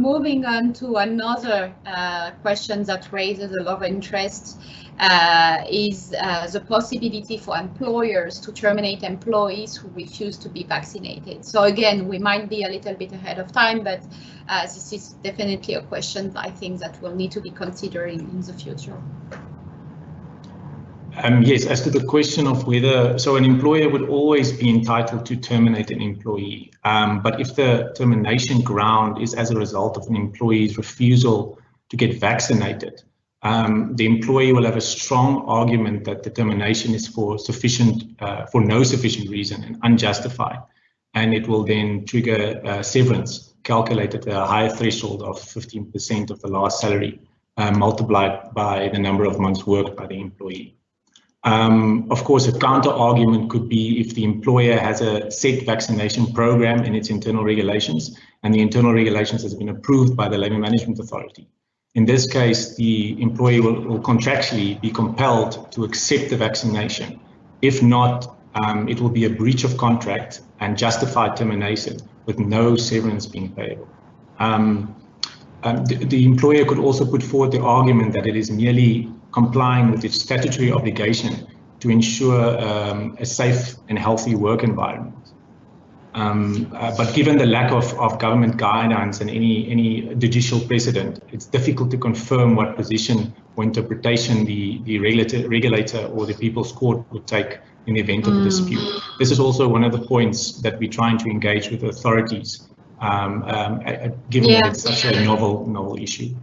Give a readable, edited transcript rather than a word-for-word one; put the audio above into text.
moving on to another question that raises a lot of interest is the possibility for employers to terminate employees who refuse to be vaccinated. So again, we might be a little bit ahead of time, but this is definitely a question I think that will need to be considered in the future. Yes, as to the question of whether, so an employer would always be entitled to terminate an employee, but if the termination ground is as a result of an employee's refusal to get vaccinated, the employee will have a strong argument that the termination is for no sufficient reason and unjustified, and it will then trigger severance calculated at a higher threshold of 15% of the last salary, multiplied by the number of months worked by the employee. Of course, a counter argument could be if the employer has a set vaccination program in its internal regulations, and the internal regulations has been approved by the Labour Management Authority. In this case, the employee will contractually be compelled to accept the vaccination. If not, it will be a breach of contract and justified termination with no severance being payable. The employer could also put forward the argument that it is merely complying with its statutory obligation to ensure a safe and healthy work environment. But given the lack of government guidelines and any judicial precedent, it's difficult to confirm what position or interpretation the regulator or the People's Court would take in the event of a dispute. This is also one of the points that we're trying to engage with authorities, given that it's such a novel issue.